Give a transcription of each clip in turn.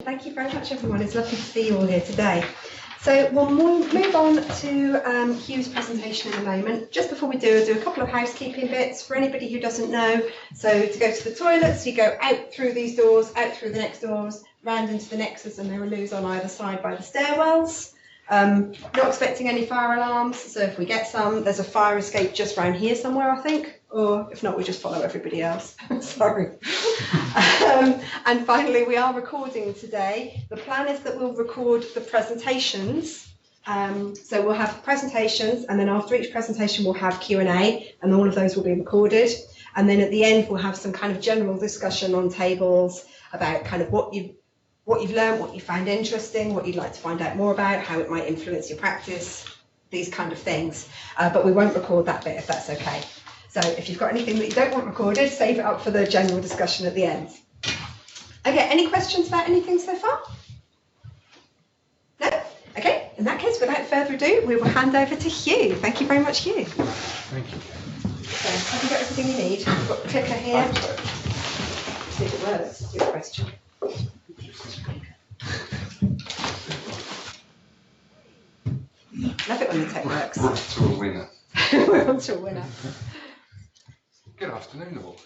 Thank you very much, everyone. It's lovely to see you all here today. So we'll move on to Huw's presentation in a moment. Just before we do, I'll do a couple of housekeeping bits for anybody who doesn't know. So to go to the toilets, you go out through these doors, out through the next doors, round into the nexus, and there are loos on either side by the stairwells. Not expecting any fire alarms, so if we get some, there's a fire escape just round here somewhere, I think, or if not, we just follow everybody else. Sorry. And finally, we are recording today. The plan is that we'll record the presentations. So we'll have presentations, and then after each presentation, we'll have Q&A, and all of those will be recorded. And then at the end, we'll have some kind of general discussion on tables about kind of what you've learned, what you find interesting, what you'd like to find out more about, how it might influence your practice, these kind of things. But we won't record that bit if that's okay. So if you've got anything that you don't want recorded, save it up for the general discussion at the end. Okay, any questions about anything so far? No? Okay, in that case, without further ado, we will hand over to Huw. Thank you very much, Huw. Thank you. So, have you got everything you need? We've got the clicker here. See if it works, that's your question. Love it when the tech works. We're off to a winner. We're on to a winner. Good afternoon all.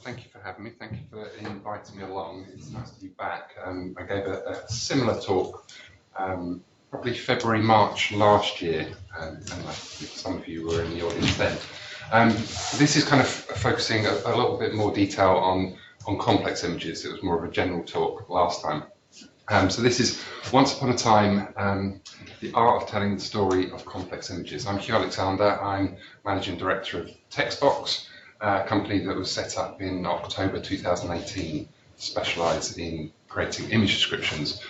Thank you for having me. Thank you for inviting me along. It's nice to be back. I gave a similar talk probably February, March last year, and I think some of you were in the audience then. This is kind of focusing a little bit more detail on complex images. It was more of a general talk last time. So this is Once Upon a Time, the art of telling the story of complex images. I'm Huw Alexander. I'm Managing Director of Textbox, a company that was set up in October 2018 to specialise in creating image descriptions,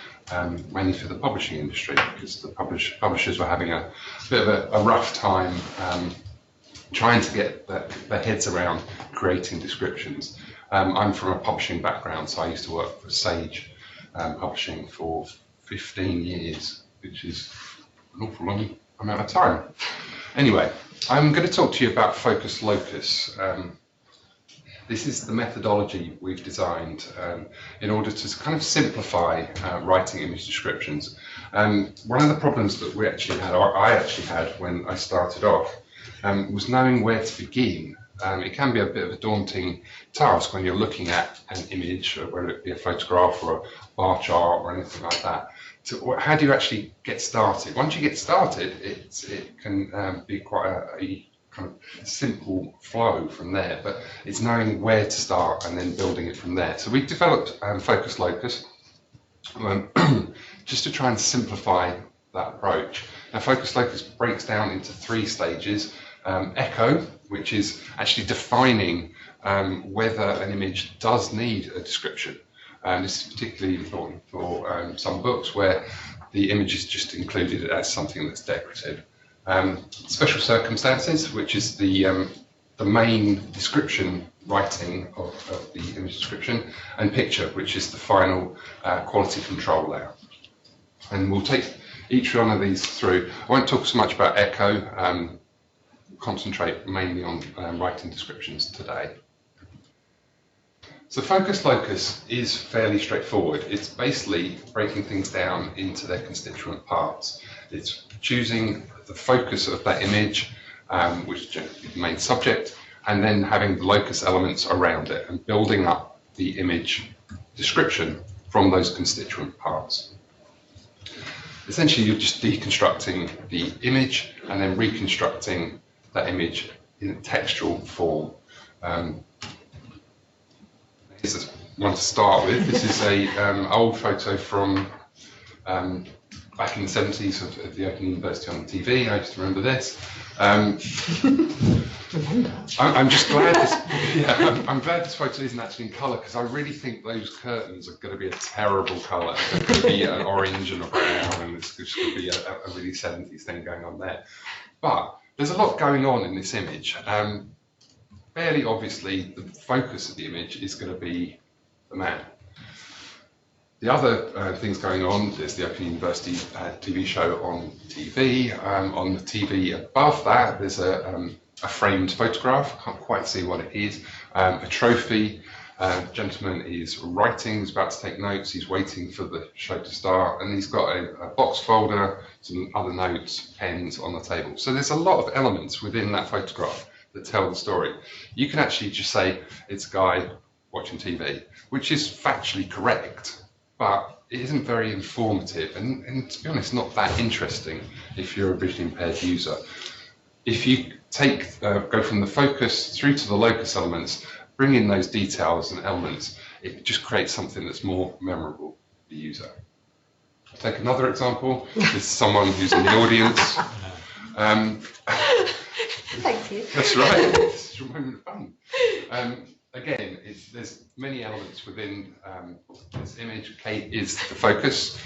mainly for the publishing industry, because the publishers were having a bit of a rough time trying to get their heads around creating descriptions. I'm from a publishing background, so I used to work for Sage Publishing for 15 years, which is an awful long amount of time. Anyway, I'm going to talk to you about focus locus. This is the methodology we've designed in order to kind of simplify writing image descriptions. One of the problems that we actually had, or I actually had when I started off, was knowing where to begin. It can be a bit of a daunting task when you're looking at an image, whether it be a photograph or a bar chart or anything like that. So how do you actually get started? Once you get started, it can be quite a kind of simple flow from there, but it's knowing where to start and then building it from there. So we've developed Focus Locus just to try and simplify that approach. Now, Focus Locus breaks down into 3 stages. Echo, which is actually defining whether an image does need a description. This is particularly important for some books where the image is just included as something that's decorative. Special circumstances, which is the main description writing of the image description, and picture, which is the final quality control layer. And we'll take each one of these through. I won't talk so much about echo. Concentrate mainly on writing descriptions today. So focus locus is fairly straightforward. It's basically breaking things down into their constituent parts. It's choosing the focus of that image, which is generally the main subject, and then having the locus elements around it and building up the image description from those constituent parts. Essentially, you're just deconstructing the image and then reconstructing that image in a textual form. Here's one to start with. This is a old photo from back in the 70s of the Open University on the TV. I just remember this. I'm just glad this. Yeah, I'm glad this photo isn't actually in colour, because I really think those curtains are going to be a terrible colour. They're going to be an orange and a brown, and it's just going to be a really 70s thing going on there. But there's a lot going on in this image. Fairly obviously, the focus of the image is going to be the man. The other things going on, there's the Open University TV show on TV. On the TV above that, there's a framed photograph. I can't quite see what it is. A trophy, Gentleman is writing, he's about to take notes, he's waiting for the show to start, and he's got a box folder, some other notes, pens on the table. So there's a lot of elements within that photograph that tell the story. You can actually just say it's a guy watching TV, which is factually correct, but it isn't very informative and to be honest, not that interesting if you're a visually impaired user. If you go from the focus through to the locus elements, bring in those details and elements, it just creates something that's more memorable for the user. I'll take another example. This is someone who's in the audience. Thank you. That's right. It's your moment of fame. Again, there's many elements within this image. Kate is the focus.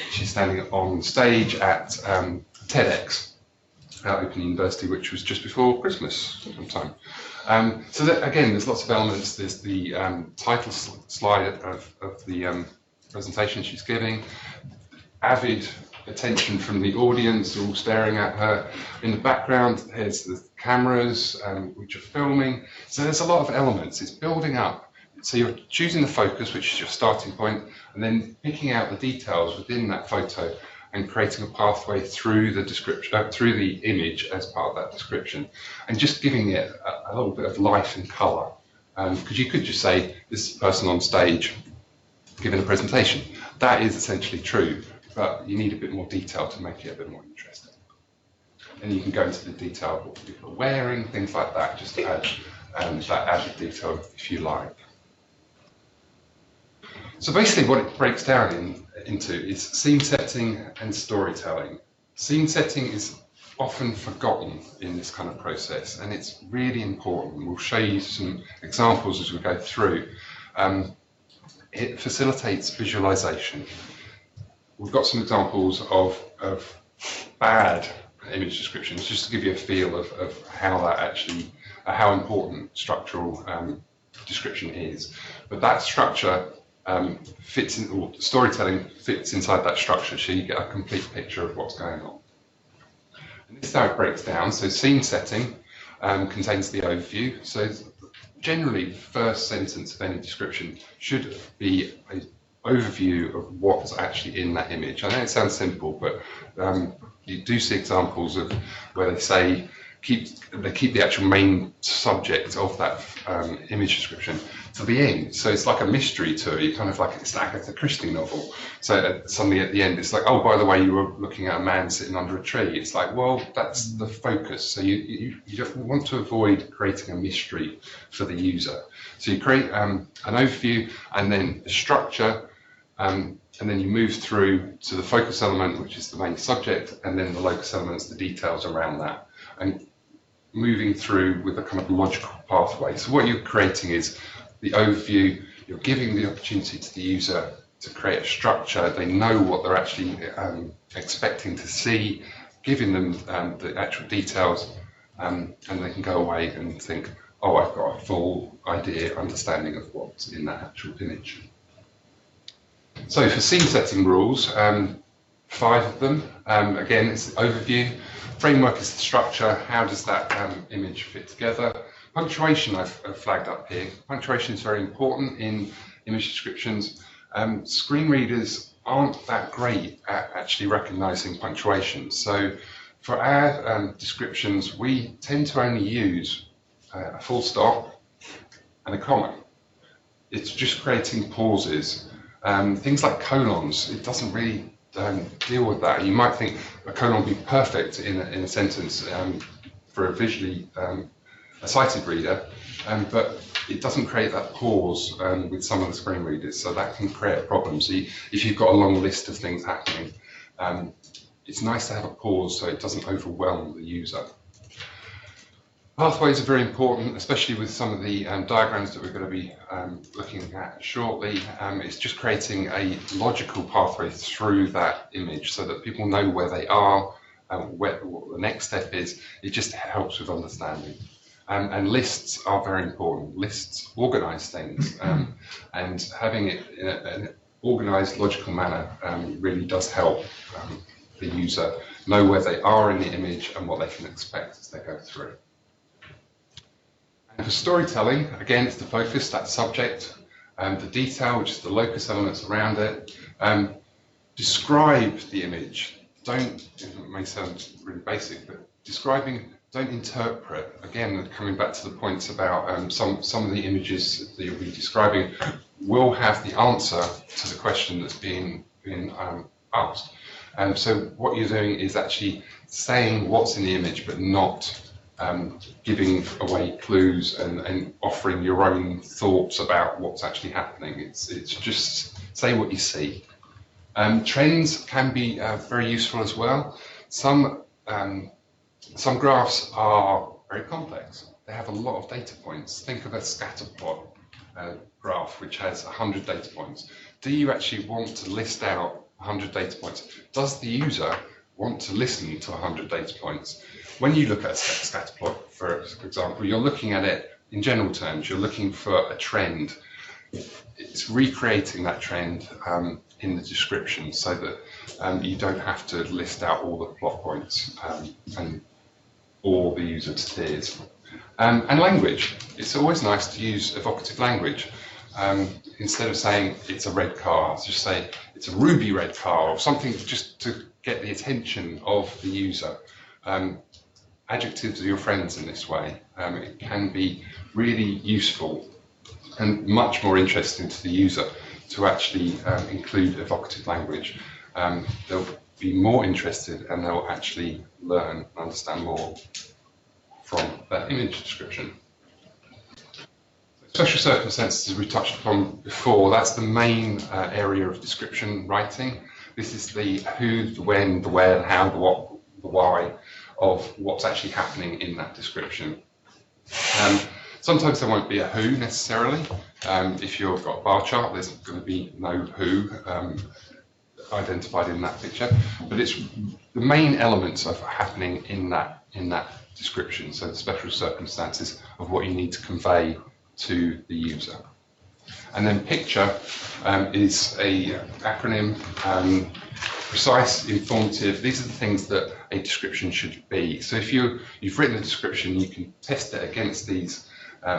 She's standing on stage at TEDx at Open University, which was just before Christmas sometime. So that, again, there's lots of elements. There's the title slide of the presentation she's giving. Avid attention from the audience, all staring at her. In the background, there's the cameras which are filming. So there's a lot of elements. It's building up. So you're choosing the focus, which is your starting point, and then picking out the details within that photo and creating a pathway through the description, through the image as part of that description, and just giving it a little bit of life and colour. Because you could just say, this is a person on stage giving a presentation. That is essentially true, but you need a bit more detail to make it a bit more interesting. And you can go into the detail of what people are wearing, things like that, just to add that added detail if you like. So basically what it breaks down into is scene setting and storytelling. Scene setting is often forgotten in this kind of process, and it's really important. We'll show you some examples as we go through. It facilitates visualization. We've got some examples of bad image descriptions, just to give you a feel of how that actually, how important structural description is. But that structure fits in, or storytelling fits inside that structure, so you get a complete picture of what's going on. And this is how it breaks down. So scene setting contains the overview. So generally, the first sentence of any description should be an overview of what's actually in that image. I know it sounds simple, but you do see examples of where they say they keep the actual main subject of that image description to the end. So it's like a mystery to it, kind of like it's like a Christie novel. So suddenly at the end, it's like, oh, by the way, you were looking at a man sitting under a tree. It's like, well, that's the focus. So you want to avoid creating a mystery for the user. So you create an overview and then a structure, and then you move through to the focus element, which is the main subject, and then the locus elements, the details around that, and moving through with a kind of logical pathway. So what you're creating is the overview. You're giving the opportunity to the user to create a structure. They know what they're actually expecting to see, giving them the actual details, and they can go away and think, oh, I've got a full idea, understanding of what's in that actual image. So for scene setting rules, 5 of them. Again, it's the overview. Framework is the structure. How does that image fit together? Punctuation I've flagged up here. Punctuation is very important in image descriptions. Screen readers aren't that great at actually recognizing punctuation. So for our descriptions, we tend to only use a full stop and a comma. It's just creating pauses. Things like colons, it doesn't really deal with that. You might think a colon would be perfect in a sentence for a visually a sighted reader, but it doesn't create that pause with some of the screen readers, so that can create a problem. So if you've got a long list of things happening, it's nice to have a pause so it doesn't overwhelm the user. Pathways are very important, especially with some of the diagrams that we're going to be looking at shortly. It's just creating a logical pathway through that image so that people know where they are, what the next step is. It just helps with understanding. And lists are very important. Lists organise things, and having it in an organised, logical manner really does help the user know where they are in the image and what they can expect as they go through. And for storytelling, again, it's the focus, that subject, the detail, which is the locus elements around it. Describe the image. Don't, it may sound really basic, but describing, don't interpret. Again, coming back to the points about some of the images that you'll be describing will have the answer to the question that's being asked. So what you're doing is actually saying what's in the image, but not giving away clues and offering your own thoughts about what's actually happening. It's just say what you see. Trends can be very useful as well. Some graphs are very complex. They have a lot of data points. Think of a scatter plot graph which has 100 data points. Do you actually want to list out 100 data points? Does the user want to listen to 100 data points? When you look at a scatter plot, for example, you're looking at it in general terms. You're looking for a trend. It's recreating that trend in the description so that you don't have to list out all the plot points and all the user tiers. And language. It's always nice to use evocative language. Instead of saying it's a red car, just say it's a ruby red car or something just to get the attention of the user. Adjectives are your friends in this way. It can be really useful and much more interesting to the user to actually include evocative language. They'll be more interested and they'll actually learn and understand more from that image description. Special circumstances, as we touched upon before, that's the main area of description writing. This is the who, the when, the where, the how, the what, the why of what's actually happening in that description. Sometimes there won't be a who necessarily. If you've got a bar chart, there's going to be no who identified in that picture, but it's the main elements of happening in that description. So the special circumstances of what you need to convey to the user. And then picture is a acronym. Precise, informative, these are the things that a description should be. So if you've written a description, you can test it against these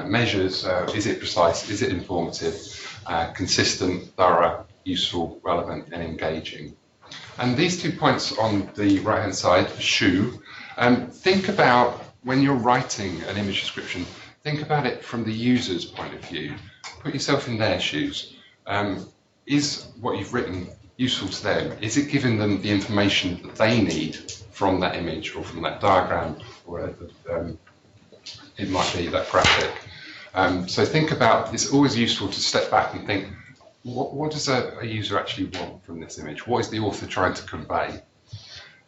measures. Is it precise? Is it informative? Consistent, thorough, useful, relevant, and engaging. And these 2 points on the right-hand side, shoe, think about when you're writing an image description, think about it from the user's point of view. Put yourself in their shoes. Is what you've written useful to them? Is it giving them the information that they need from that image or from that diagram or whatever it might be, that graphic? So think about, it's always useful to step back and think, what does a user actually want from this image? What is the author trying to convey?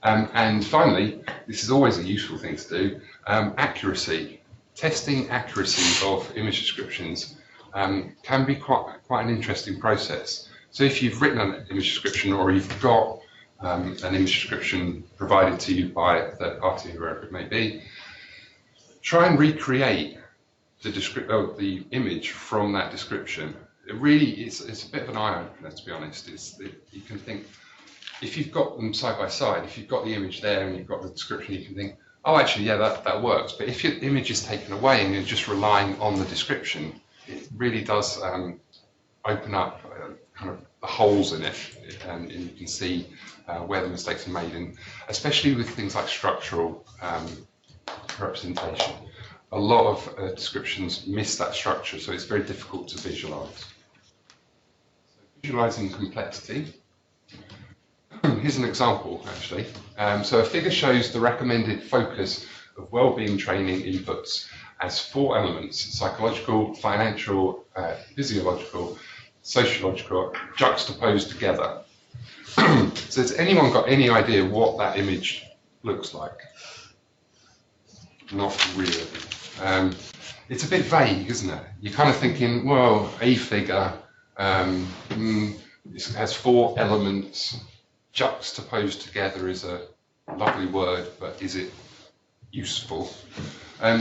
And finally, this is always a useful thing to do, accuracy. Testing accuracy of image descriptions can be quite an interesting process. So if you've written an image description or you've got an image description provided to you by a third party, whoever it may be, try and recreate the image from that description. It really is, it's a bit of an eye-opener, to be honest. You can think, if you've got them side by side, if you've got the image there and you've got the description, you can think, oh, actually, yeah, that works. But if your image is taken away and you're just relying on the description, it really does open up kind of the holes in it, and you can see where the mistakes are made, and especially with things like structural representation. A lot of descriptions miss that structure, so it's very difficult to visualize. So visualizing complexity. Here's an example, actually. So a figure shows the recommended focus of well-being training inputs as 4 elements: psychological, financial, physiological, sociological, juxtaposed together. So has anyone got any idea what that image looks like? Not really. It's a bit vague, isn't it? You're kind of thinking, well, a figure, it has 4 elements, juxtaposed together is a lovely word, but is it useful?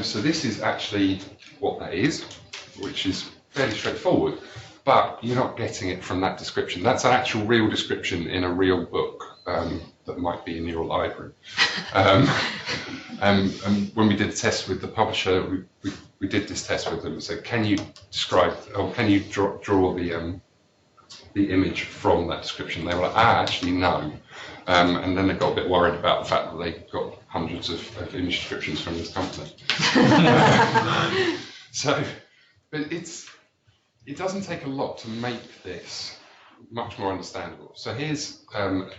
So this is actually what that is, which is fairly straightforward, but you're not getting it from that description. That's an actual real description in a real book. that might be in your library. And when we did the test with the publisher, we did this test with them and said, can you describe, or can you draw the image from that description? They were like, actually no. And then they got a bit worried about the fact that they got hundreds of image descriptions from this company. So, but it doesn't take a lot to make this much more understandable. So here's an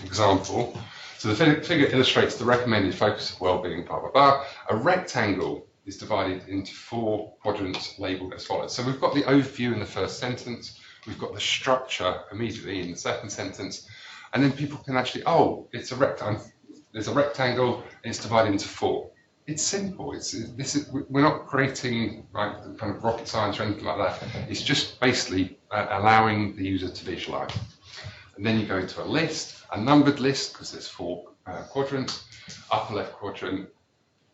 example. So the figure illustrates the recommended focus of well-being, blah, blah, blah. A rectangle is divided into 4 quadrants labelled as follows. So we've got the overview in the first sentence, we've got the structure immediately in the second sentence, and then people can actually, oh, it's a rectangle. There's a rectangle, and it's divided into 4. It's simple. We're not creating like kind of rocket science or anything like that. It's just basically allowing the user to visualize. And then you go into a list, a numbered list, because there's 4 quadrants, upper left quadrant,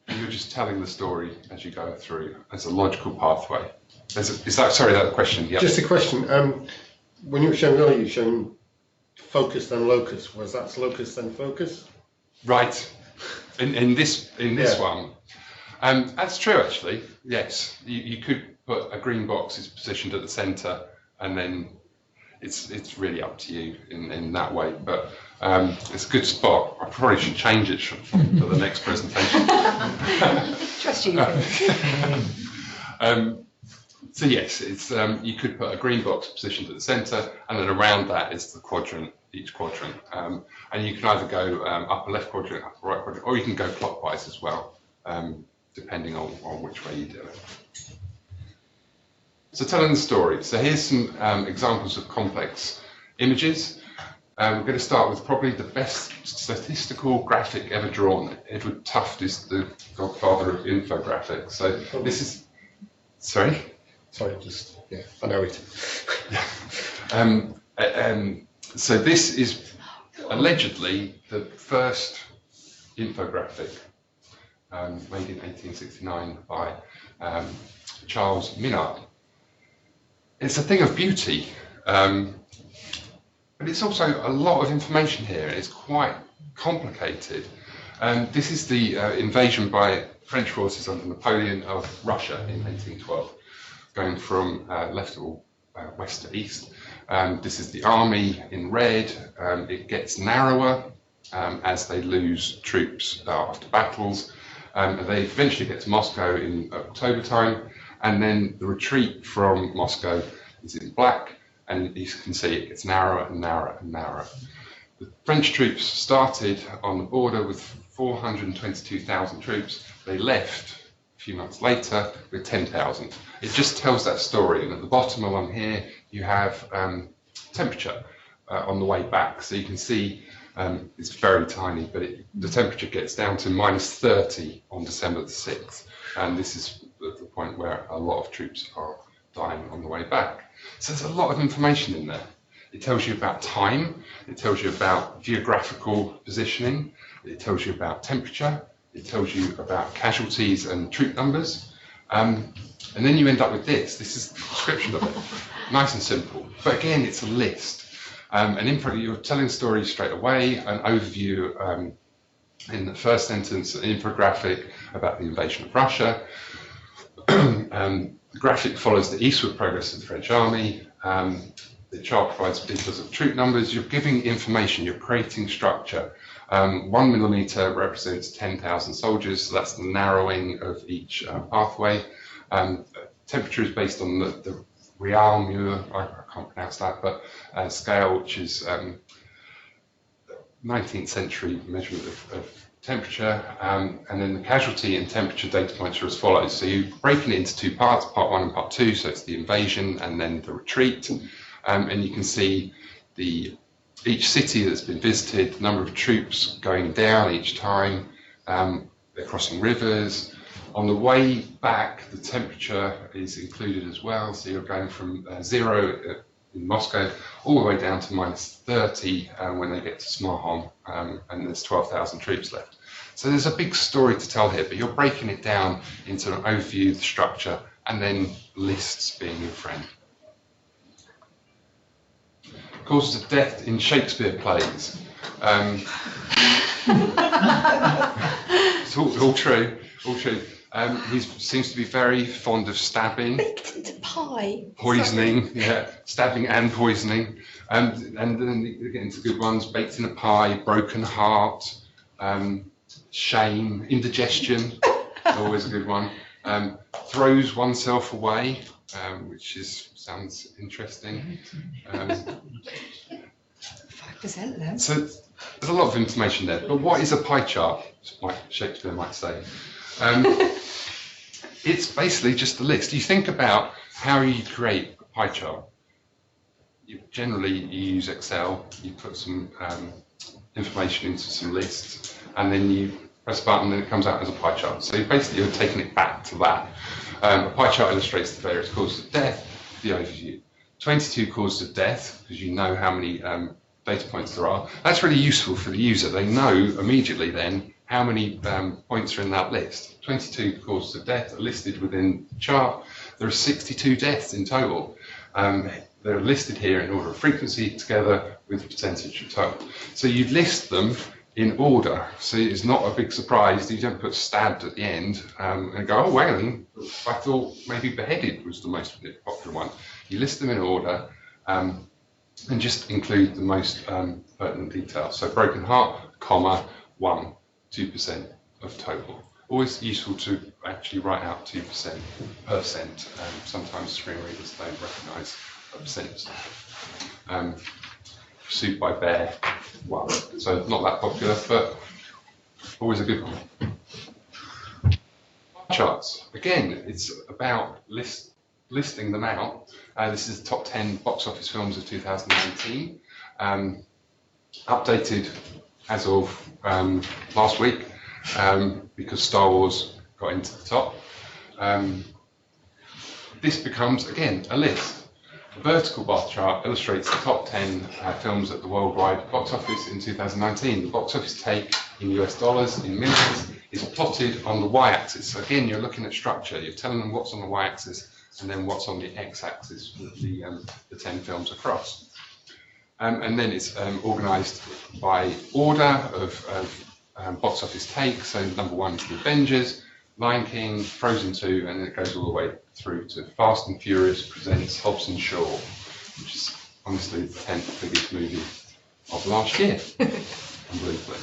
and you're just telling the story as you go through as a logical pathway. Sorry, that question? Yep. Just a question. When you were showing earlier, you were showing focus then locus. Was that locus then focus? Right. In this one, that's true actually. Yes, you could put a green box is positioned at the centre, and then it's really up to you in that way. But it's a good spot. I probably should change it for the next presentation. Trust you. So yes, it's you could put a green box positioned at the centre, and then around that is the quadrant, each quadrant. And you can either go upper left quadrant, upper right quadrant, or you can go clockwise as well, depending on which way you do it. So telling the story. So here's some examples of complex images. We're going to start with probably the best statistical graphic ever drawn. Edward Tufte is the godfather of infographics. So this is, sorry? Sorry, just, yeah, I know it. So this is allegedly the first infographic made in 1869 by Charles Minard. It's a thing of beauty, but it's also a lot of information here. It's quite complicated. This is the invasion by French forces under Napoleon of Russia in 1812, going from left or west to east. This is the army in red. It gets narrower as they lose troops after battles. They eventually get to Moscow in October time, and then the retreat from Moscow is in black, and you can see it gets narrower and narrower and narrower. The French troops started on the border with 422,000 troops. They left a few months later with 10,000. It just tells that story, and at the bottom along here you have temperature on the way back. So you can see it's very tiny, but the temperature gets down to -30 on December the 6th. And this is the point where a lot of troops are dying on the way back. So there's a lot of information in there. It tells you about time, it tells you about geographical positioning, it tells you about temperature, it tells you about casualties and troop numbers. And then you end up with this. This is the description of it. Nice and simple. But again, it's a list. You're telling stories straight away, an overview in the first sentence, an infographic about the invasion of Russia. The graphic follows the eastward progress of the French army. The chart provides details of troop numbers. You're giving information, you're creating structure. 1 millimeter represents 10,000 soldiers, so that's the narrowing of each pathway. Temperature is based on the Realmur, I can't pronounce that, but scale, which is 19th century measurement of temperature, and then the casualty and temperature data points are as follows. So you're breaking it into 2 parts, part 1 and part 2, so it's the invasion and then the retreat, and you can see each city that's been visited, the number of troops going down each time, they're crossing rivers. On the way back, the temperature is included as well, so you're going from 0 in Moscow all the way down to -30 when they get to Smarhom, and there's 12,000 troops left. So there's a big story to tell here, but you're breaking it down into an overview, the structure, and then lists being your friend. Causes of death in Shakespeare plays. It's all true, all true. He seems to be very fond of stabbing, Baked into pie. poisoning, yeah, stabbing and poisoning. And then you get into good ones: baked in a pie, broken heart, shame, indigestion, always a good one. Throws oneself away, which sounds interesting. 5% then. So there's a lot of information there. But what is a pie chart? Like Shakespeare might say. It's basically just a list. You think about how you create a pie chart. Generally, you use Excel. You put some information into some lists, and then you press a button, and it comes out as a pie chart. So basically, you're taking it back to that. A pie chart illustrates the various causes of death, the overview. 22 causes of death, because you know how many data points there are. That's really useful for the user. They know immediately then how many points are in that list. 22 causes of death are listed within the chart. There are 62 deaths in total. They're listed here in order of frequency together with percentage of total. So you list them in order. So it's not a big surprise that you don't put stabbed at the end and go, oh, wailing, I thought maybe beheaded was the most popular one. You list them in order and just include the most pertinent details. So broken heart, comma, 1, 2% of total. Always useful to actually write out 2%. Sometimes screen readers don't recognise a percent. Pursued by bear, 1. So not that popular, but always a good one. Charts. Again, it's about listing them out. This is the top 10 box office films of 2019, updated as of last week because Star Wars got into the top. This becomes, again, a list. The vertical bar chart illustrates the top 10 films at the worldwide box office in 2019. The box office take in US dollars, in millions, is plotted on the y-axis. So again, you're looking at structure. You're telling them what's on the y-axis and then what's on the x-axis with the 10 films across. And then it's organised by order of box office take. So number 1 is The Avengers, Lion King, Frozen 2, and then it goes all the way through to Fast and Furious presents Hobbs and Shaw, which is honestly the 10th biggest movie of last year. Unbelievably.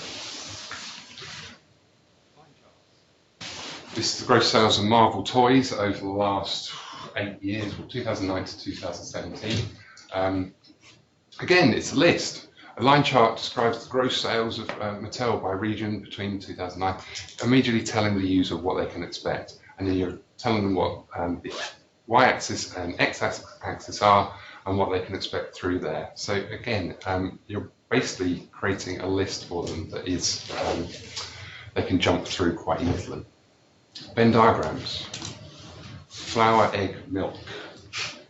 This is the gross sales of Marvel toys over the last 8 years, from 2009 to 2017. Again, it's a list. A line chart describes the gross sales of Mattel by region between 2009, immediately telling the user what they can expect. And then you're telling them what the y-axis and x-axis are and what they can expect through there. So again, you're basically creating a list for them that is they can jump through quite easily. Venn diagrams. Flour, egg, milk.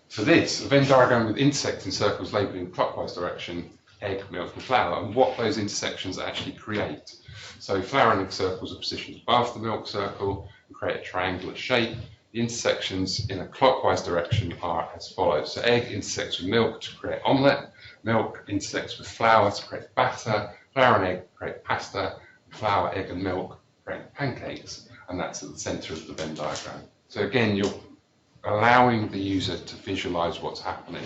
For this, a Venn diagram with intersecting circles labelled in clockwise direction, egg, milk and flour, and what those intersections actually create. So flour and egg circles are positioned above the milk circle and create a triangular shape. The intersections in a clockwise direction are as follows. So egg intersects with milk to create omelette, milk intersects with flour to create batter, flour and egg create pasta, flour, egg and milk create pancakes, and that's at the centre of the Venn diagram. So again, you're allowing the user to visualise what's happening,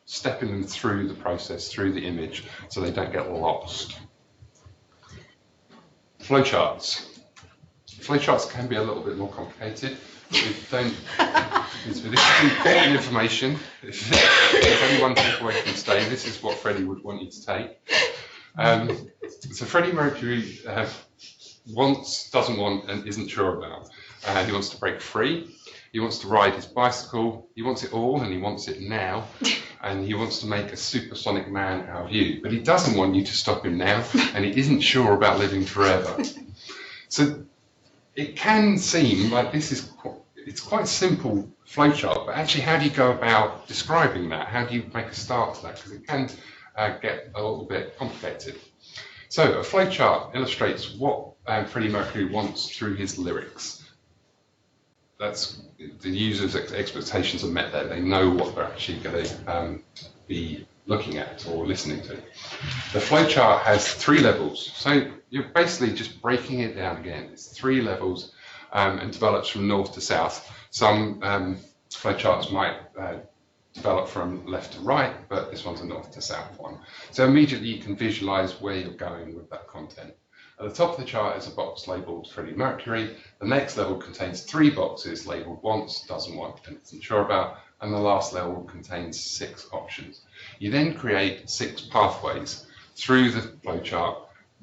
stepping them through the process, through the image, so they don't get lost. Flowcharts. Flowcharts can be a little bit more complicated. With this important information, if there's only one takeaway from today, this is what Freddie would want you to take. So Freddie Mercury doesn't want and isn't sure about. He wants to break free. He wants to ride his bicycle. He wants it all, and he wants it now. And he wants to make a supersonic man out of you. But he doesn't want you to stop him now, and he isn't sure about living forever. So it can seem like it's quite a simple flowchart, but actually, how do you go about describing that? How do you make a start to that? Because it can get a little bit complicated. So a flowchart illustrates what Freddie Mercury wants through his lyrics. The user's expectations are met there. They know what they're actually going to be looking at or listening to. The flowchart has 3 levels, so you're basically just breaking it down again. It's 3 levels and develops from north to south. Some flowcharts might develop from left to right, but this one's a north to south one. So immediately you can visualize where you're going with that content. At the top of the chart is a box labeled Freddie Mercury. The next level contains 3 boxes labeled wants, doesn't want, and isn't sure about, and the last level contains 6 options. You then create 6 pathways through the flowchart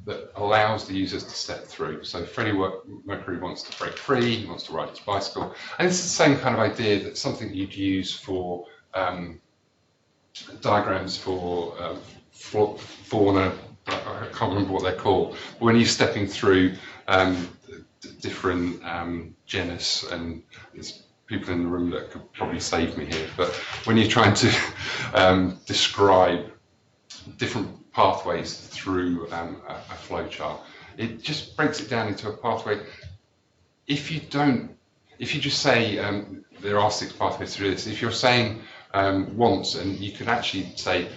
that allows the users to step through. So Freddie Mercury wants to break free, he wants to ride his bicycle, and it's the same kind of idea that something you'd use for diagrams for fauna. I can't remember what they're called. When you're stepping through different genus, and there's people in the room that could probably save me here, but when you're trying to describe different pathways through a flowchart, it just breaks it down into a pathway. If you just say there are 6 pathways through this, if you're saying wants, and you can actually say,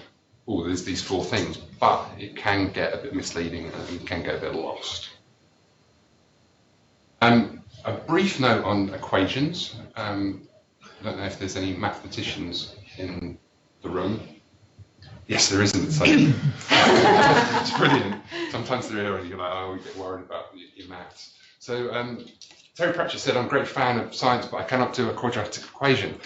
oh, there's these 4 things, but it can get a bit misleading and can get a bit lost. A brief note on equations. I don't know if there's any mathematicians in the room. Yes, there isn't. So it's brilliant. Sometimes they're here and you're like, oh, you get worried about your maths. So Terry Pratchett said, I'm a great fan of science, but I cannot do a quadratic equation.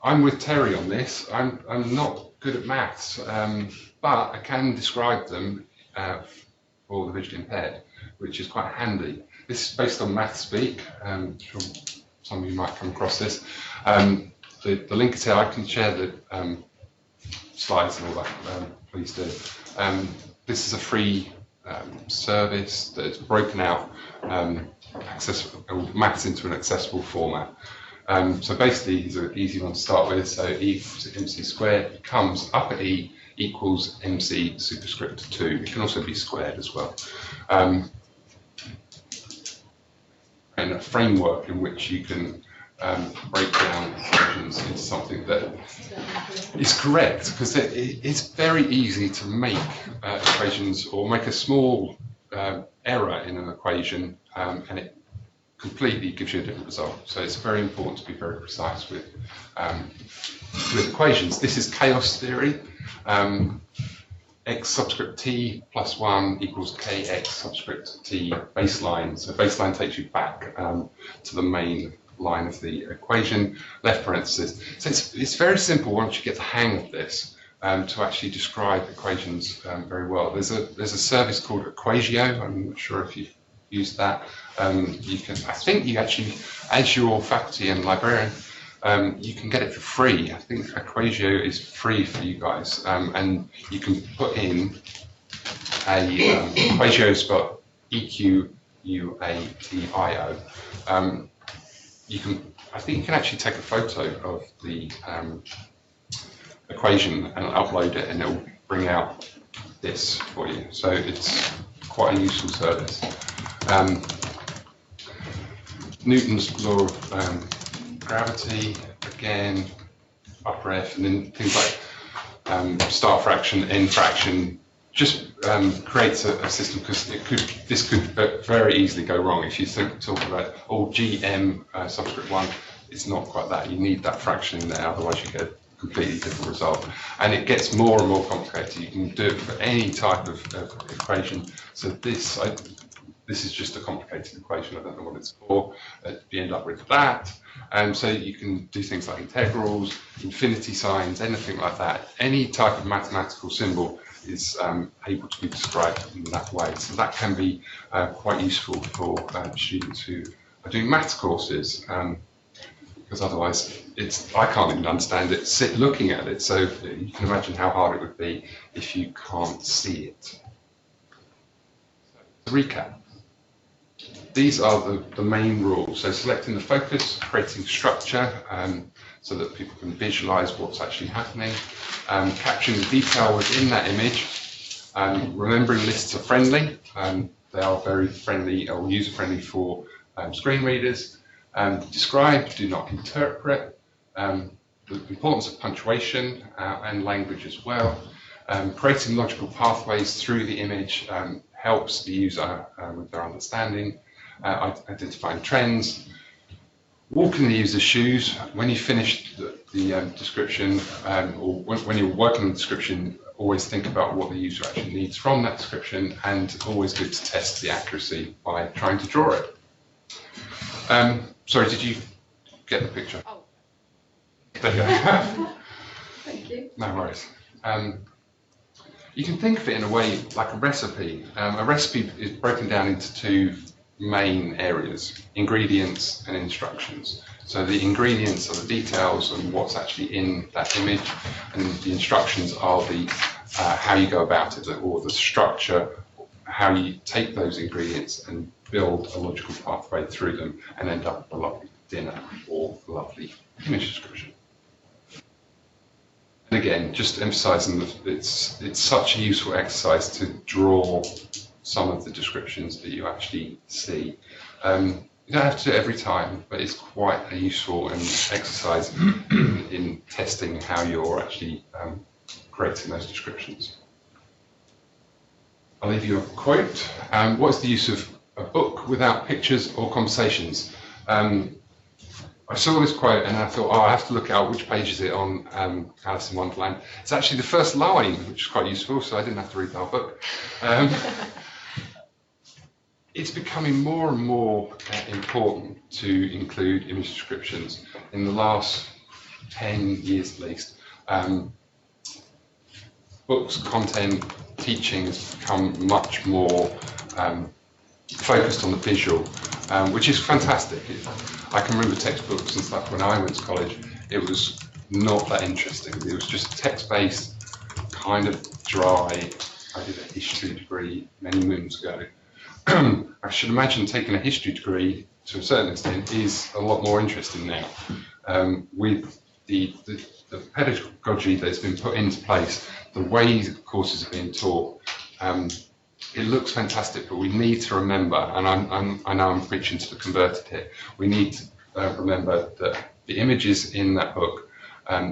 I'm with Terry on this. I'm not good at maths, but I can describe them for the visually impaired, which is quite handy. This is based on MathSpeak. Sure some of you might come across this. The link is here. I can share the slides and all that. Please do. This is a free service that's broken out maths into an accessible format. So basically, it's an easy one to start with. So E equals mc squared becomes upper E equals mc superscript 2. It can also be squared as well. And a framework in which you can break down equations into something that is correct, because it's very easy to make equations or make a small error in an equation, and it completely gives you a different result. So it's very important to be very precise with equations. This is chaos theory. X subscript t plus 1 equals kx subscript t baseline. So baseline takes you back to the main line of the equation, left parenthesis. So it's very simple once you get the hang of this to actually describe equations very well. There's a service called Equatio. I'm not sure if you've used that. You can, I think you actually, as your faculty and librarian, you can get it for free. I think Equatio is free for you guys, and you can put in Equatio is spelled EQUATIO. I think you can actually take a photo of the equation and upload it, and it will bring out this for you. So it's quite a useful service. Newton's law of gravity, again, upper F, and then things like start fraction, end fraction, just creates a system, because this could very easily go wrong. If you talk about GM subscript 1, it's not quite that. You need that fraction in there, otherwise you get a completely different result. And it gets more and more complicated. You can do it for any type of equation. So this is just a complicated equation. I don't know what it's for. You end up with that. So you can do things like integrals, infinity signs, anything like that. Any type of mathematical symbol is able to be described in that way. So that can be quite useful for students who are doing maths courses, because otherwise I can't even understand it looking at it. So you can imagine how hard it would be if you can't see it. So, to recap. These are the main rules. So selecting the focus, creating structure so that people can visualize what's actually happening, capturing the detail within that image, remembering lists are friendly. They are very friendly or user-friendly for screen readers. Describe, do not interpret. the importance of punctuation and language as well. Creating logical pathways through the image helps the user with their understanding, identifying trends, walking the user's shoes. When you finish the description, or when you're working on the description, always think about what the user actually needs from that description, and always good to test the accuracy by trying to draw it. Sorry, did you get the picture? Oh. There you go. Thank you. No worries. You can think of it in a way like a recipe. A recipe is broken down into two main areas: ingredients and instructions. So the ingredients are the details and what's actually in that image, and the instructions are the how you go about it, or the structure, how you take those ingredients and build a logical pathway through them and end up with a lovely dinner or a lovely image description. And again, just emphasising that it's such a useful exercise to draw some of the descriptions that you actually see. You don't have to do it every time, but it's quite a useful exercise in testing how you're actually creating those descriptions. I'll leave you a quote. What is the use of a book without pictures or conversations? I saw this quote and I thought, oh, I have to look out which page is it on Alice in Wonderland. It's actually the first line, which is quite useful, so I didn't have to read the whole book. It's becoming more and more important to include image descriptions. In the last 10 years at least, books, content, teaching has become much more focused on the visual, which is fantastic. I can remember textbooks and stuff when I went to college. It was not that interesting. It was just text-based, kind of dry. I did a history degree many moons ago. I should imagine taking a history degree to a certain extent is a lot more interesting now. With the pedagogy that's been put into place, the way the courses are being taught, it looks fantastic, but we need to remember, and I know I'm preaching to the converted here, we need to remember that the images in that book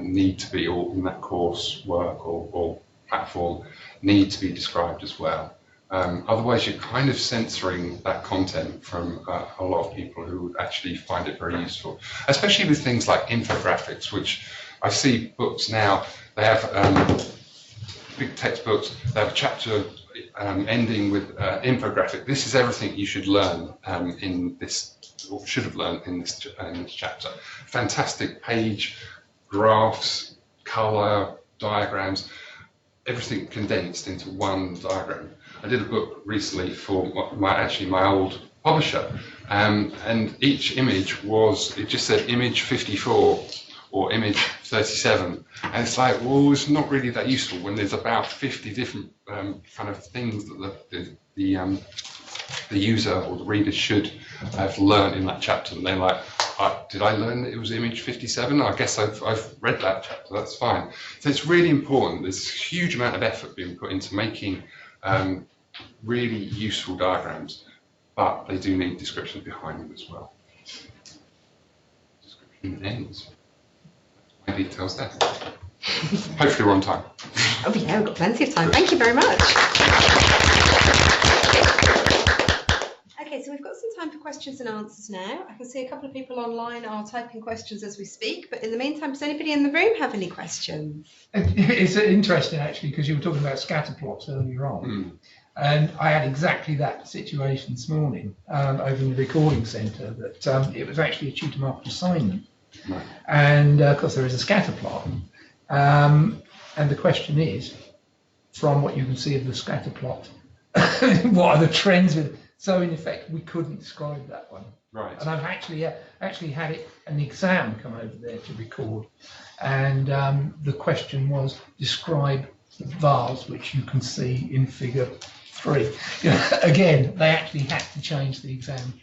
need to be, or in that course work or platform, need to be described as well. Otherwise, you're kind of censoring that content from a lot of people who would actually find it very useful, especially with things like infographics, which I see books now, they have big textbooks, they have a chapter ending with infographic. This is everything you should learn in this, or should have learned in this chapter. Fantastic page, graphs, colour, diagrams, everything condensed into one diagram. I did a book recently for my old publisher, and each image was, it just said image 54 or image 37, and it's like, well, it's not really that useful when there's about 50 different kind of things that the user or the reader should have learned in that chapter, and they're like, did I learn that it was image 57? I guess I've read that chapter, that's fine. So it's really important. There's a huge amount of effort being put into making really useful diagrams, but they do need descriptions behind them as well. Description ends. My details there. Hopefully we're on time. Oh yeah, we've got plenty of time. Thank you very much. Okay, so we've got some time for questions and answers now. I can see a couple of people online are typing questions as we speak, but in the meantime, does anybody in the room have any questions? It's interesting actually, because you were talking about scatter plots earlier on. And I had exactly that situation this morning over in the recording centre, that it was actually a tutor marked assignment. Right. And of course there is a scatter plot. And the question is, from what you can see of the scatter plot, what are the trends with it? So in effect, we couldn't describe that one. Right. And I've actually had an exam come over there to record. And the question was, describe the vase which you can see in figure 3. Again, they actually had to change the exam.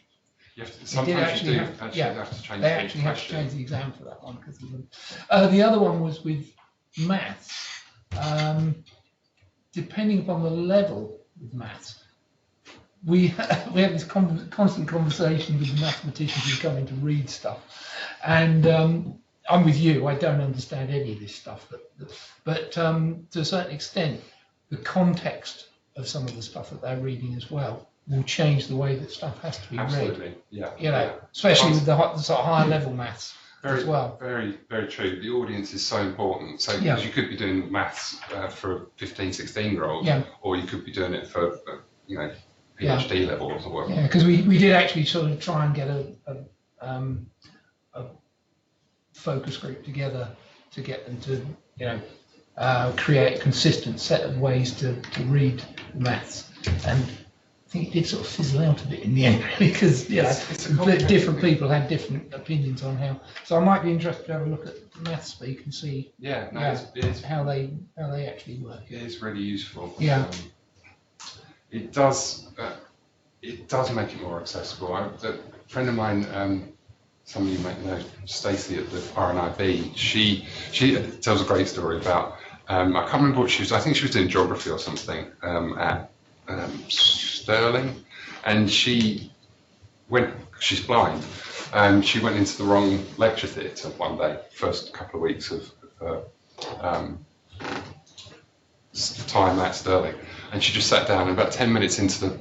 Sometimes you have to change they actually had to change the exam for that one. Because of the other one was with maths. Depending upon the level with maths, we have this constant conversation with the mathematicians who come in to read stuff. And I'm with you. I don't understand any of this stuff, but to a certain extent, the context of some of the stuff that they're reading as well will change the way that stuff has to be read. Absolutely, yeah. You know, yeah. especially with the sort of higher level maths as well. Very, very true. The audience is so important. So Yeah. because you could be doing maths for a 15, 16-year-old, Yeah. or you could be doing it for, PhD levels or whatever. Yeah, because we did actually sort of try and get a focus group together to get them to, create a consistent set of ways to read maths. And I think it did sort of fizzle out a bit in the end, really, because different people had different opinions on how. So I might be interested to have a look at Maths Speak and see It's how they actually work. it is really useful. Yeah. It does make it more accessible. A friend of mine, some of you might know, Stacey at the RNIB, she tells a great story about, I can't remember what she was, I think she was doing geography or something at Stirling, and she's blind, and she went into the wrong lecture theatre one day, first couple of weeks of time at Stirling, and she just sat down, and about 10 minutes into the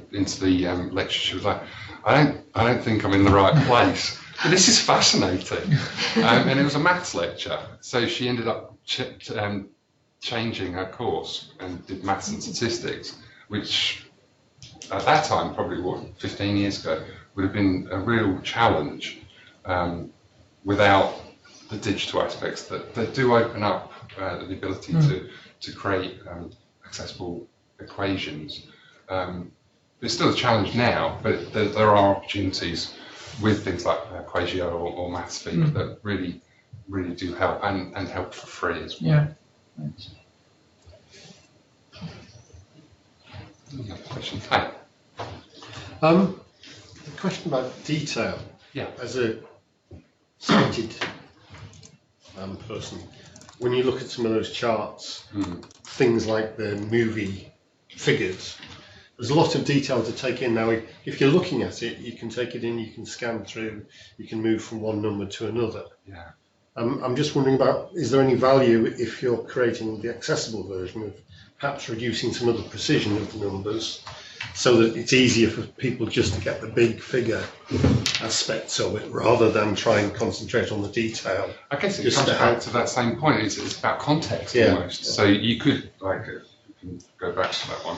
lecture, she was like, I don't think I'm in the right place. But this is fascinating. And it was a maths lecture, so she ended up changing her course and did maths and statistics, which at that time, probably 15 years ago, would have been a real challenge without the digital aspects that do open up the ability to create accessible equations. There's still a challenge now, but there are opportunities with things like Equatio or Maths Speak that really, really do help and help for free as well. Yeah. Thanks. Any other questions? Hi. A question about detail. Yeah. As a sighted person, when you look at some of those charts, things like the movie figures, there's a lot of detail to take in. Now, if you're looking at it, you can take it in, you can scan through, you can move from one number to another. Yeah. I'm just wondering about, is there any value if you're creating the accessible version of perhaps reducing some of the precision of the numbers so that it's easier for people just to get the big figure aspects of it rather than try and concentrate on the detail? I guess it comes back to that same point. It's about context almost. So you could, like, you can go back to that one.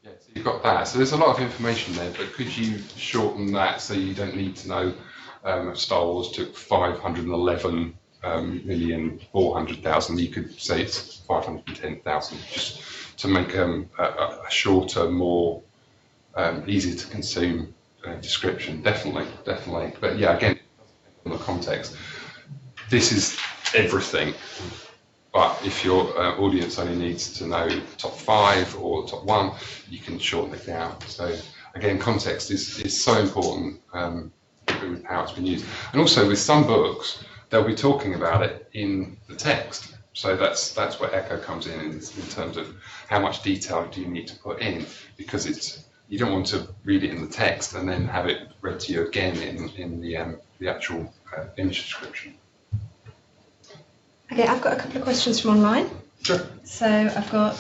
So you've got that. So there's a lot of information there, but could you shorten that so you don't need to know Star Wars took 511,400,000? You could say it's 510,000, just to make a shorter, more easy to consume description. Definitely. But yeah, again, on the context, this is everything. But if your audience only needs to know the top 5 or the top 1, you can shorten it down. So again, context is so important with how it's been used. And also with some books, they'll be talking about it in the text. So that's where Echo comes in terms of how much detail do you need to put in, because you don't want to read it in the text and then have it read to you again in the actual image description. Okay, I've got a couple of questions from online. Sure. So I've got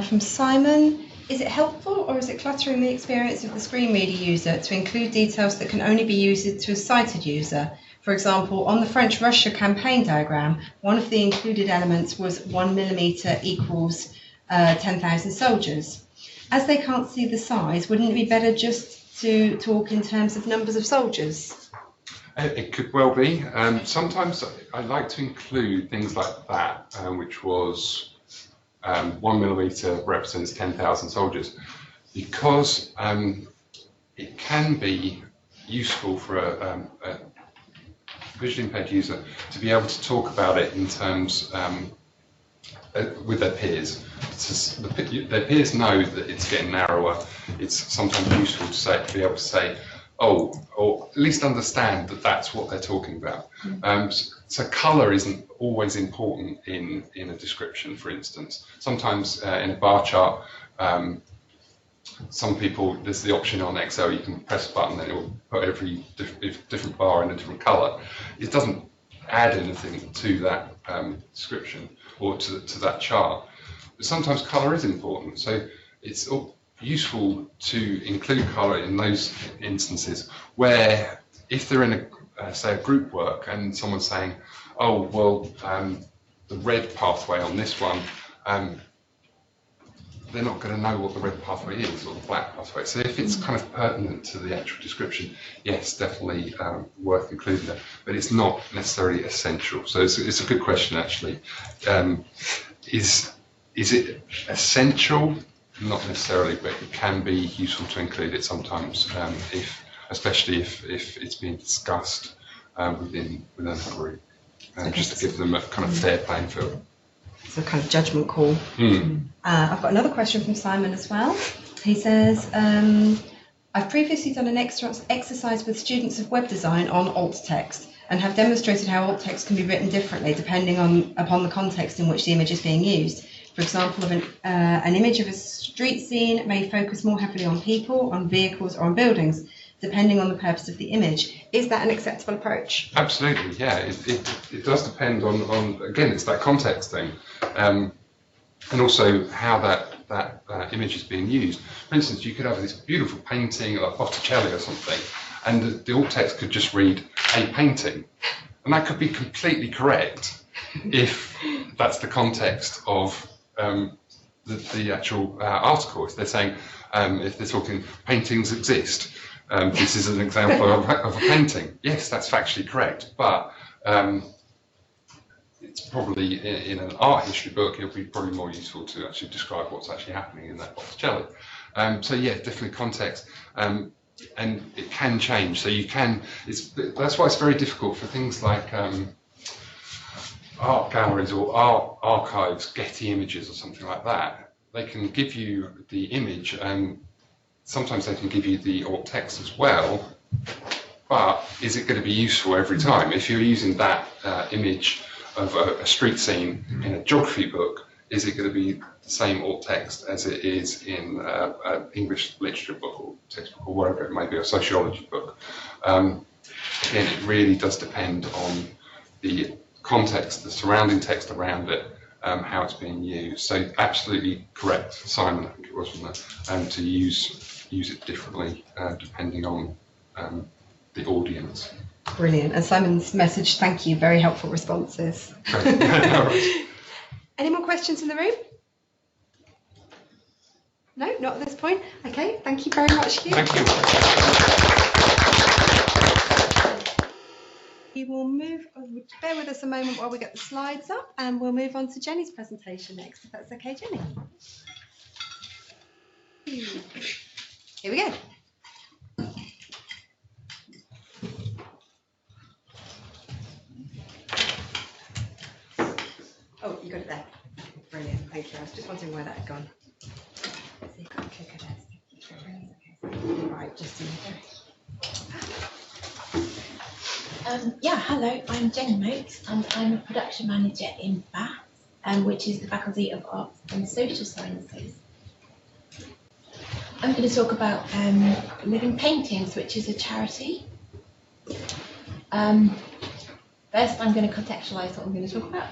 from Simon, is it helpful or is it cluttering the experience of the screen reader user to include details that can only be used to a sighted user? For example, on the French-Russia campaign diagram, one of the included elements was 1 millimetre equals 10,000 soldiers. As they can't see the size, wouldn't it be better just to talk in terms of numbers of soldiers? It could well be. Sometimes I like to include things like that, which was 1 millimetre represents 10,000 soldiers, because it can be useful for a visually impaired user to be able to talk about it in terms with their peers. Their peers know that it's getting narrower. It's sometimes useful to be able to say, oh, or at least understand that that's what they're talking about. So colour isn't always important in a description, for instance. Sometimes in a bar chart, Some people, there's the option on Excel, you can press a button and it will put every different bar in a different colour. It doesn't add anything to that description or to that chart. But sometimes colour is important, so it's useful to include colour in those instances where, if they're in say a group work and someone's saying, oh well, the red pathway on this one, they're not going to know what the red pathway is or the black pathway. So if it's kind of pertinent to the actual description, yes, definitely worth including that. But it's not necessarily essential. So it's a good question, actually. Is it essential? Not necessarily, but it can be useful to include it sometimes, especially if it's being discussed within a group, just to give them a kind of fair playing field. It's a kind of judgment call. I've got another question from Simon as well. He says, I've previously done an exercise with students of web design on alt text and have demonstrated how alt text can be written differently depending upon the context in which the image is being used. For example, an image of a street scene may focus more heavily on people, on vehicles, or on buildings, depending on the purpose of the image. Is that an acceptable approach? Absolutely, yeah. It does depend on again, it's that context thing, and also how that image is being used. For instance, you could have this beautiful painting like Botticelli or something, and the alt text could just read a painting, and that could be completely correct if that's the context of the actual article. If they're saying, if they're talking paintings exist, this is an example of a painting. Yes, that's factually correct, but it's probably in an art history book, it'll be probably more useful to actually describe what's actually happening in that Botticelli. So yeah, definitely context, and it can change. So you can. That's why it's very difficult for things like art galleries or art archives, Getty Images or something like that. They can give you the image, and sometimes they can give you the alt text as well, but is it going to be useful every time? If you're using that image of a street scene in a geography book, is it going to be the same alt text as it is in an English literature book or textbook or whatever it may be, a sociology book? Again, it really does depend on the context, the surrounding text around it, how it's being used. So absolutely correct, Simon, I think it was, wasn't it? To use it differently depending on the audience. Brilliant. And Simon's message, thank you, very helpful responses. Any more questions in the room? No, not at this point. Okay, thank you very much, Huw. Thank you. We will move, bear with us a moment while we get the slides up, and we'll move on to Jenny's presentation next, if that's okay, Jenny. Here we go. Oh, you got it there. Brilliant, thank you. I was just wondering where that had gone. So you've got a clicker there. Right, just in there. Yeah, hello, I'm Jenny Mokes and I'm a production manager in Bath, which is the Faculty of Arts and Social Sciences. I'm going to talk about Living Paintings, which is a charity. First, I'm going to contextualise what I'm going to talk about.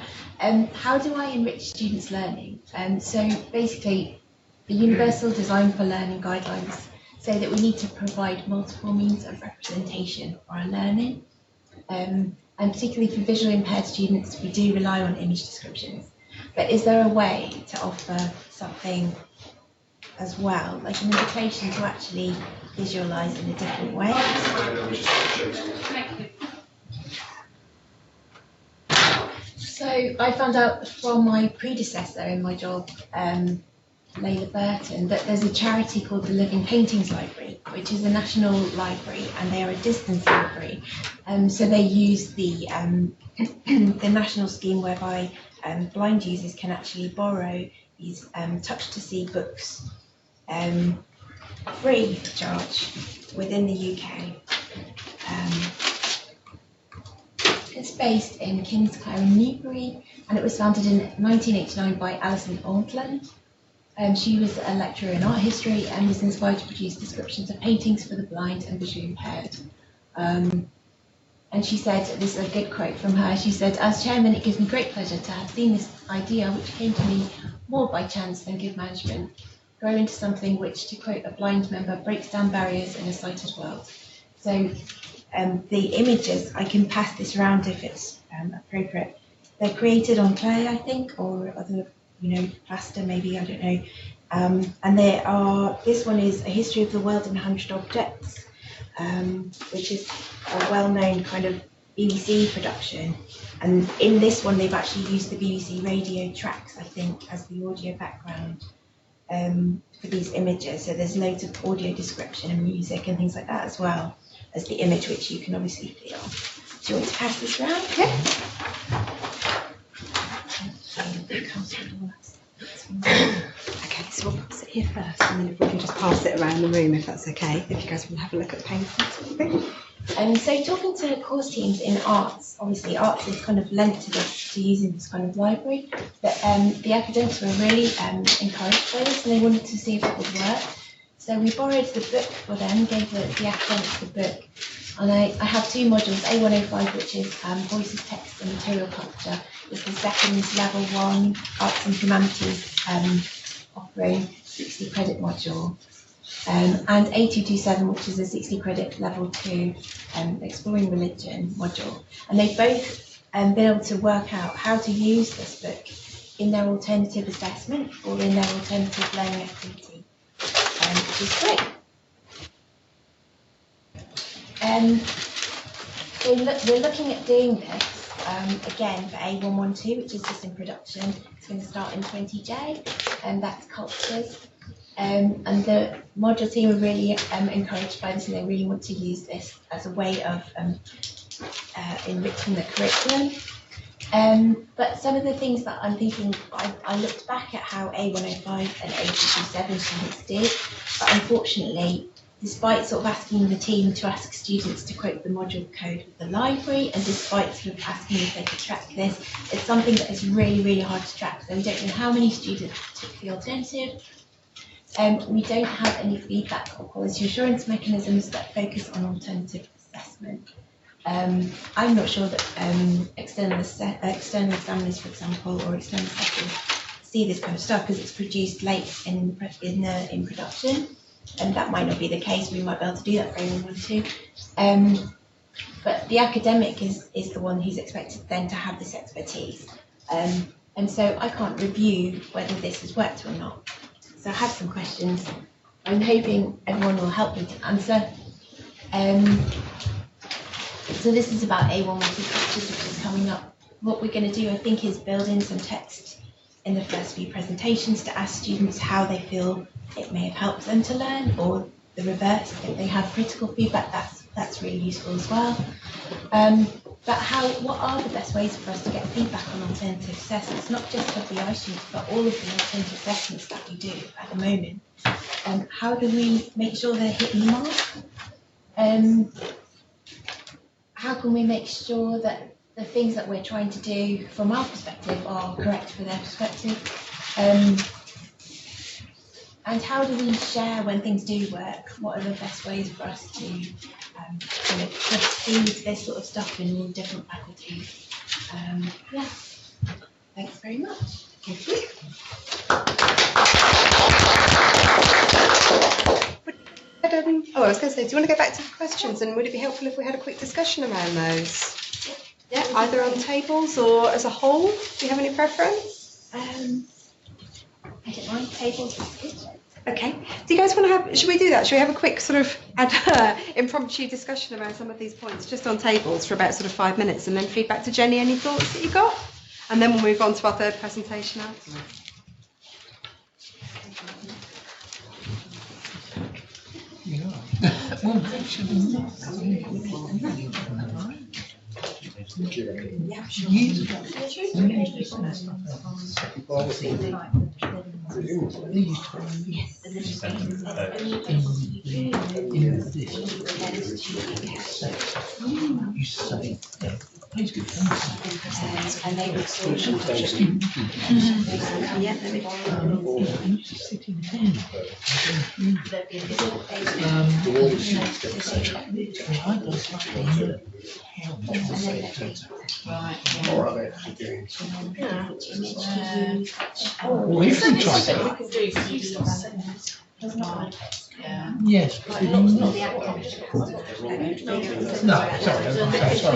How do I enrich students' learning? So basically, the Universal Design for Learning guidelines say that we need to provide multiple means of representation for our learning. And particularly for visually impaired students, we do rely on image descriptions. But is there a way to offer something as well, like an invitation to actually visualise in a different way? So I found out from my predecessor in my job, Layla Burton, that there's a charity called the Living Paintings Library, which is a national library, and they are a distance library. So they use the the national scheme whereby blind users can actually borrow these touch-to-see books free of charge within the UK. It's based in Kingsclere in Newbury, and it was founded in 1989 by Alison Altland. She was a lecturer in art history and was inspired to produce descriptions of paintings for the blind and visually impaired. And she said, this is a good quote from her, she said, "As chairman, it gives me great pleasure to have seen this idea, which came to me more by chance than good management, grow into something which, to quote a blind member, breaks down barriers in a sighted world." So the images, I can pass this around if it's appropriate. They're created on clay, I think, or other, plaster maybe, I don't know. And they are, this one is A History of the World in 100 Objects, which is a well-known kind of BBC production. And in this one, they've actually used the BBC radio tracks, I think, as the audio background for these images. So there's loads of audio description and music and things like that, as well as the image, which you can obviously feel. Do you want to pass this around? Yeah. Okay, so we'll pass it here first, and then if we can just pass it around the room, if that's okay, if you guys want to have a look at the paintings. So talking to course teams in arts, obviously arts is kind of lent to this, to using this kind of library, but the academics were really encouraged by this and they wanted to see if it would work. So we borrowed the book for them, gave the academics the book, and I have two modules, A105, which is Voices, Text and Material Culture, is the second level 1 Arts and Humanities offering 60 credit module. And A227, which is a 60 credit level 2 Exploring Religion module. And they've both been able to work out how to use this book in their alternative assessment or in their alternative learning activity, which is great. So we're looking at doing this again for A112, which is just in production. It's going to start in 20J, and that's cultures. And the module team are really encouraged by this, and they really want to use this as a way of enriching the curriculum. But some of the things that I'm thinking, I looked back at how A105 and A227 students did, but unfortunately, despite sort of asking the team to ask students to quote the module code with the library, and despite sort of asking if they could track this, it's something that is really, really hard to track. So we don't know how many students took the alternative. We don't have any feedback or quality assurance mechanisms that focus on alternative assessment. I'm not sure that external examiners, for example, or external assessors see this kind of stuff because it's produced late in production, and that might not be the case. We might be able to do that for A112. But the academic is the one who's expected then to have this expertise. And so I can't review whether this has worked or not. So I have some questions. I'm hoping everyone will help me to answer. So this is about A112, which is coming up. What we're going to do, I think, is build in some text in the first few presentations to ask students how they feel it may have helped them to learn, or the reverse. If they have critical feedback, that's really useful as well. But what are the best ways for us to get feedback on alternative assessments, not just of the iStudents, but all of the alternative assessments that we do at the moment? How do we make sure they're hitting the mark? How can we make sure that the things that we're trying to do from our perspective are correct for their perspective? And how do we share when things do work? What are the best ways for us to proceed this sort of stuff in all different faculties? Yeah, thanks very much. Thank you. I was going to say, do you want to go back to the questions, and would it be helpful if we had a quick discussion around those? Yeah, either on tables or as a whole? Do you have any preference? I don't mind, tables is good. Okay. Do you guys want to have, should we do that? Should we have a quick sort of impromptu discussion around some of these points, just on tables for about sort of 5 minutes, and then feedback to Jenny, any thoughts that you got? And then we'll move on to our third presentation after. in this you say, yeah, please good. And they would sort of Yeah, there we go. You just sit in there. Or are they actually doing Well, if you try to. Yes. No, sorry.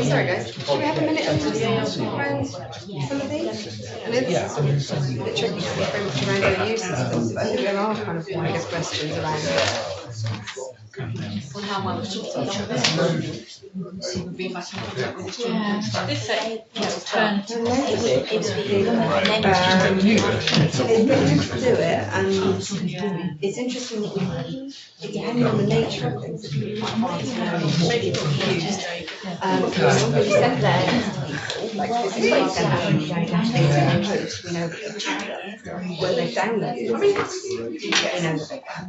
Sorry guys, should we have a minute and just around some of these? And it's Yeah, I mean, so a bit tricky to speak very much around their use systems, but I think there are kind of wider questions around it. Do it, and it's interesting that depending on the nature of things, it can be quite hard to know what people use. When we send their like this is what send out, we don't actually post, we know that they've had them. When they've downloaded it, we know that they can.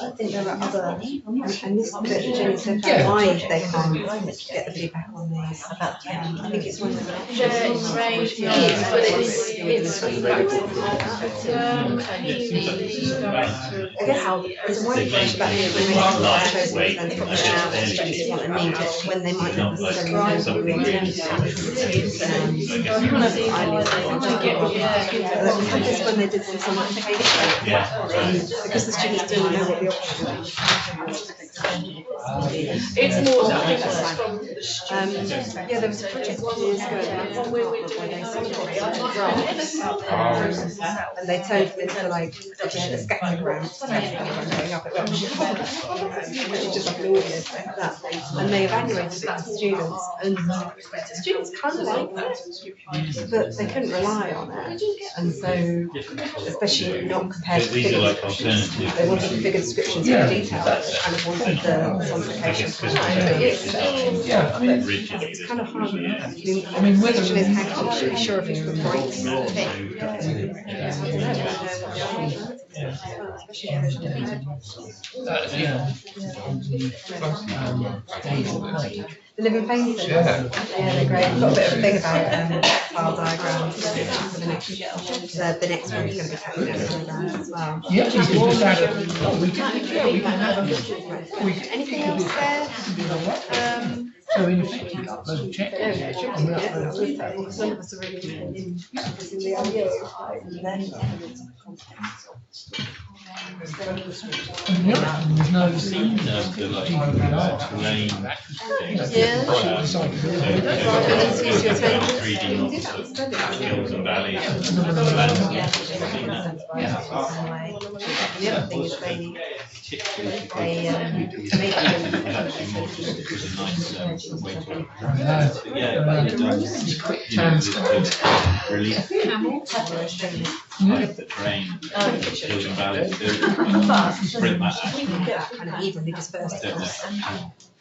I think there are other, and this bit that Jenny said about why they can't get the feedback on these. I think it's one of the I guess there's a wider question about the chosen and publishing out what students want and need when they might not necessarily know what we want to do. We had this when they did some simplification, because the students didn't know what the options were. It's more from the Yeah, there was a project 2 years ago where they and they turned them into like a scattergram going up at them, which is just like an audio like that. And they evaluated that to students, and students kind of like that, but they couldn't rely on it, and so especially not compared to bigger descriptions. They wanted the bigger descriptions more detailed, but they kind of wanted the simplification. Yeah, I mean, It's kind of hard. I mean, the question is how to be sure if it's the right thing. The living paintings, yeah, they're great. I've got a bit of a thing about tile diagrams for the next one is going to be taken out as well. yeah, we can just add we can have Anything else there? so in effect, you upload a check. Some of us are really interested in the idea. There's no The other thing is they make quick transport. Print that kind of evenly dispersed across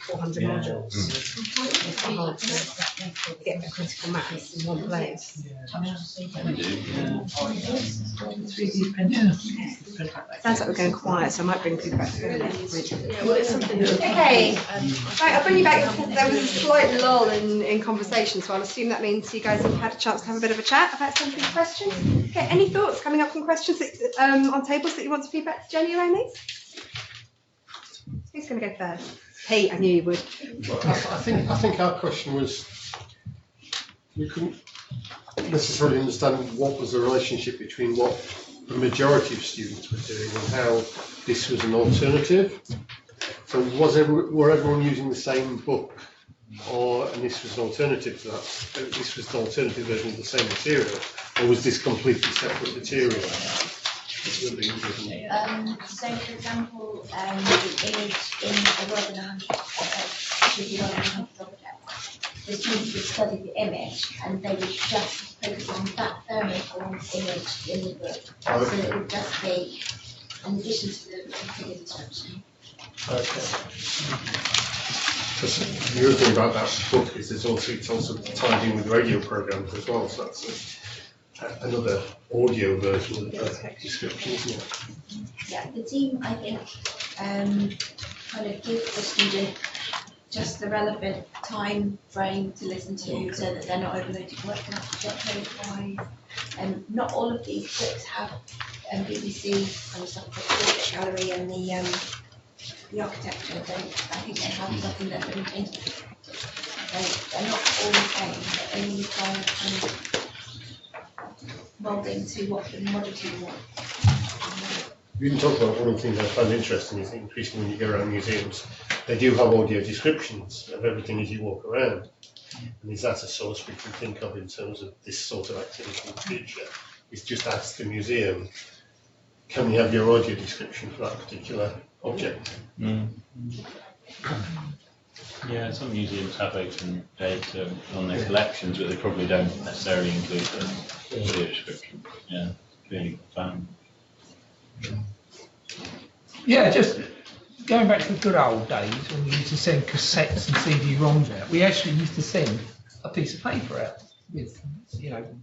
400 modules. It's quite hard to get a critical mass in one place. Sounds like we're going quiet, so I might bring people back to it. Okay, right, I'll bring you back. There was a slight lull in conversation, so I'll assume that means you guys have had a chance to have a bit of a chat about some of these questions. Okay, any thoughts coming up from questions that, on tables that you want to feedback to Jenny around these? Who's going to go first? Hey, I knew you would. Well, I think our question was, we couldn't necessarily understand what was the relationship between what the majority of students were doing and how this was an alternative. So were everyone using the same book, and this was an alternative to that? This was an alternative version of the same material, or was this completely separate material? So, for example, in a Word and 100 object, the students would study the image and they would just focus on that thermoform image in the book. So it would just be in addition to the figure description. Okay. The other thing about that book is it's also tied in with radio programs as well, so that's another audio version of the description, isn't it? Yeah, the team, I think, kind of give the student just the relevant time frame to listen to, so that they're not overloaded workload-wise. Not all of these books have BBC kind of stuff, the gallery and the architecture. I think they have something that's been changed. They're not all the same, but they really try and kind of mould into what the model team wants. You can talk about one of the things I find interesting is that increasingly when you go around museums, they do have audio descriptions of everything as you walk around. And is that a source we can think of in terms of this sort of activity in the future? Is just ask the museum, can we have your audio description for that particular object? Yeah, some museums have open data on their collections, but they probably don't necessarily include the audio description. Yeah, clearly found. Yeah, just going back to the good old days when we used to send cassettes and CD-ROMs out. We actually used to send a piece of paper out with,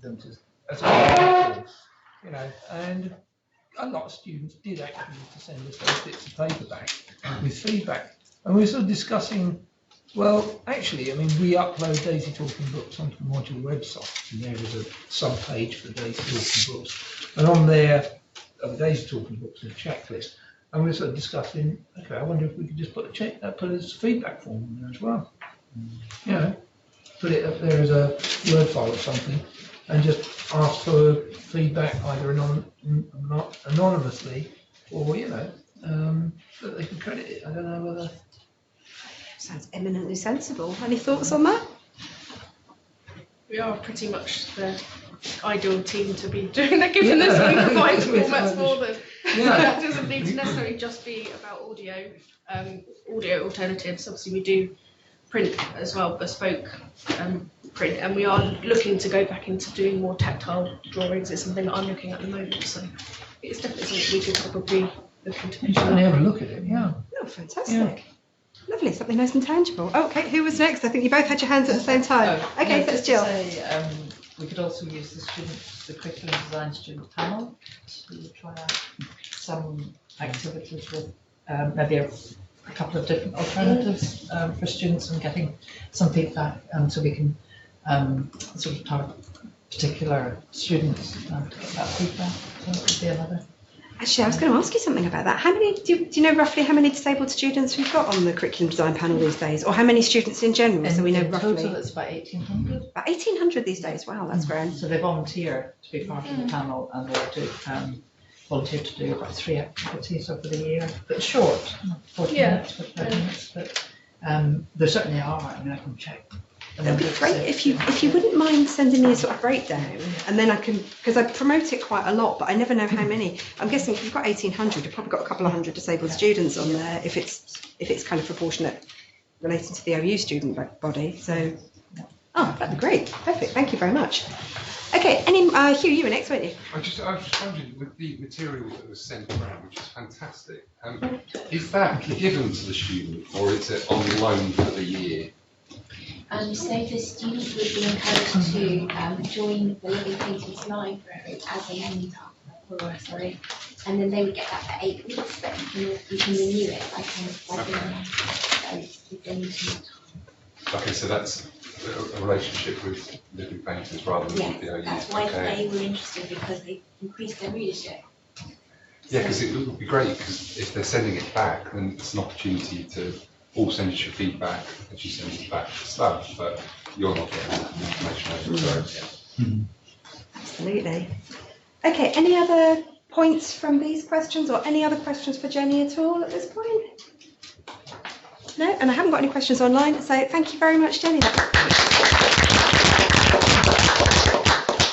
them to, as a and a lot of students did actually used to send us those bits of paper back with feedback. And we were sort of discussing, well, actually, we upload Daisy Talking Books onto the module website, and there is a sub-page for Daisy Talking Books. And on there, the Daisy Talking Books is a checklist. And we were sort of discussing, okay, I wonder if we could just put a feedback form in there as well. Put it up there as a Word file or something, and just ask for feedback either anonymously or, that they can credit it. I don't know whether. Sounds eminently sensible. Any thoughts on that? We are pretty much the ideal team to be doing that, given this we provide formats for them. That doesn't need to necessarily just be about audio. Audio alternatives, obviously we do print as well, bespoke print, and we are looking to go back into doing more tactile drawings. It's something that I'm looking at the moment, so it's definitely something we could probably look into. You certainly have a look at it, yeah. Oh, fantastic. Lovely, something nice and tangible. Oh, okay, who was next? I think you both had your hands at the same time. Okay, so it's Jill. We could also use the curriculum design student panel to try out some activities with maybe a couple of different alternatives for students and getting some feedback, so we can sort of target particular students to get that feedback. So that would be another. Actually, I was going to ask you something about that. How many do you know roughly how many disabled students we've got on the curriculum design panel these days, or how many students in general? So we know roughly. In total, it's about 1,800. About 1,800 these days. Wow, that's grand. So they volunteer to be part of the panel, and they do volunteer to do about 3 activities over the year. But short, 40 minutes, 45 minutes. But there certainly are. I can check. That'd be great if you wouldn't mind sending me a sort of breakdown, and then I can, because I promote it quite a lot, but I never know how many. I'm guessing if you've got 1,800, you've probably got a couple of hundred disabled students on there, if it's kind of proportionate relating to the OU student body. So, that'd be great. Perfect. Thank you very much. Okay, Huw, you were next, weren't you? I was just wondering, with the material that was sent around, which is fantastic, is that given to the student, or is it on loan for the year? So the students would be encouraged to join the Living Paintings Library as a mentor, and then they would get that for 8 weeks, but you can renew it if they need to. Okay, so that's a relationship with Living Paintings rather than with the OU. That's why they were interested, because they increased their readership. Yeah, because it would be great, because if they're sending it back, then it's an opportunity to all send us your feedback as you send it back stuff, but you're not getting that information over to us. Absolutely. Okay, any other points from these questions, or any other questions for Jenny at all at this point? No, and I haven't got any questions online, so thank you very much, Jenny.